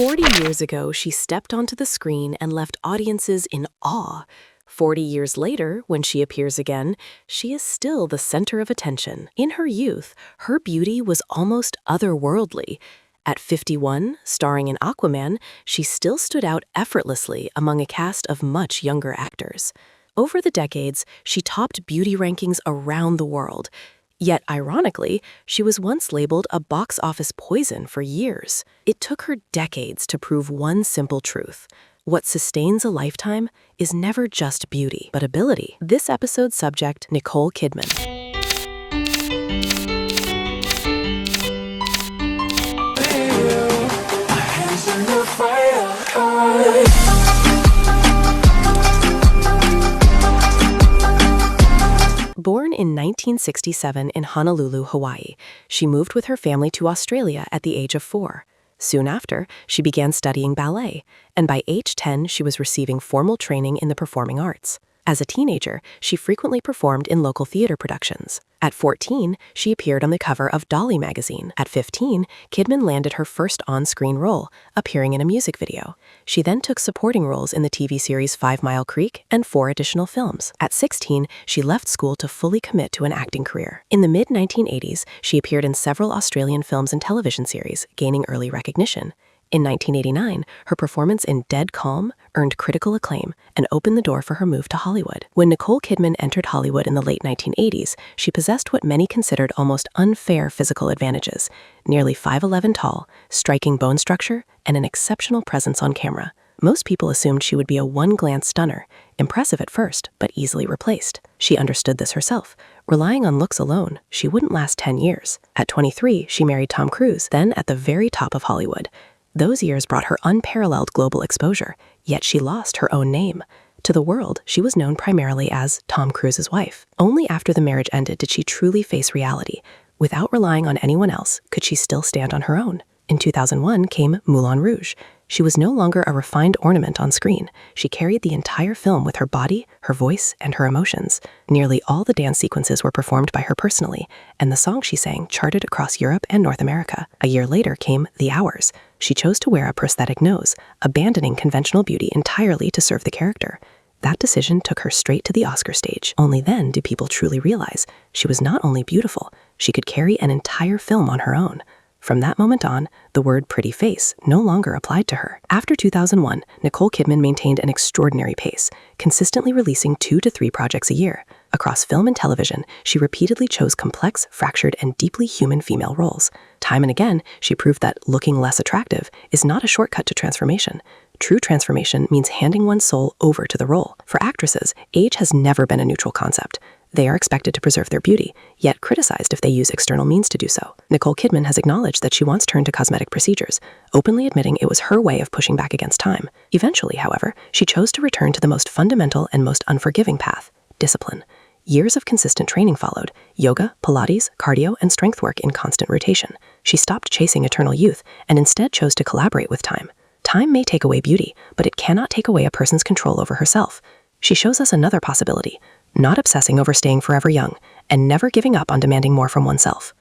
40 years ago, she stepped onto the screen and left audiences in awe. 40 years later, when she appears again, she is still the center of attention. In her youth, her beauty was almost otherworldly. At 51, starring in Aquaman, she still stood out effortlessly among a cast of much younger actors. Over the decades, she topped beauty rankings around the world. Yet, ironically, she was once labeled a box office poison for years. It took her decades to prove one simple truth. What sustains a lifetime is never just beauty, but ability. This episode's subject, Nicole Kidman. Born in 1967 in Honolulu, Hawaii, she moved with her family to Australia at the age of 4. Soon after, she began studying ballet, and by age 10, she was receiving formal training in the performing arts. As a teenager, she frequently performed in local theater productions. At 14, she appeared on the cover of Dolly magazine. At 15, Kidman landed her first on-screen role, appearing in a music video. She then took supporting roles in the TV series 5 Mile Creek and 4 additional films. At 16, she left school to fully commit to an acting career. In the mid-1980s, she appeared in several Australian films and television series, gaining early recognition. In 1989, her performance in Dead Calm earned critical acclaim and opened the door for her move to Hollywood. When Nicole Kidman entered Hollywood in the late 1980s, she possessed what many considered almost unfair physical advantages: nearly 5'11" tall, striking bone structure, and an exceptional presence on camera. Most people assumed she would be a one-glance stunner, impressive at first, but easily replaced. She understood this herself. Relying on looks alone, she wouldn't last 10 years. At 23, she married Tom Cruise, then at the very top of Hollywood. Those years brought her unparalleled global exposure, yet she lost her own name. To the world, she was known primarily as Tom Cruise's wife. Only after the marriage ended did she truly face reality. Without relying on anyone else, could she still stand on her own? In 2001 came Moulin Rouge. She was no longer a refined ornament on screen. She carried the entire film with her body, her voice, and her emotions. Nearly all the dance sequences were performed by her personally, and the song she sang charted across Europe and North America. A year later came The Hours. She chose to wear a prosthetic nose, abandoning conventional beauty entirely to serve the character. That decision took her straight to the Oscar stage. Only then do people truly realize she was not only beautiful, she could carry an entire film on her own. From that moment on, the word pretty face no longer applied to her. After 2001, Nicole Kidman maintained an extraordinary pace, consistently releasing 2 to 3 projects a year. Across film and television, she repeatedly chose complex, fractured, and deeply human female roles. Time and again, she proved that looking less attractive is not a shortcut to transformation. True transformation means handing one's soul over to the role. For actresses, age has never been a neutral concept. They are expected to preserve their beauty, yet criticized if they use external means to do so. Nicole Kidman has acknowledged that she once turned to cosmetic procedures, openly admitting it was her way of pushing back against time. Eventually, however, she chose to return to the most fundamental and most unforgiving path: discipline. Years of consistent training followed: yoga, Pilates, cardio, and strength work in constant rotation. She stopped chasing eternal youth and instead chose to collaborate with time. Time may take away beauty, but it cannot take away a person's control over herself. She shows us another possibility: not obsessing over staying forever young, and never giving up on demanding more from oneself.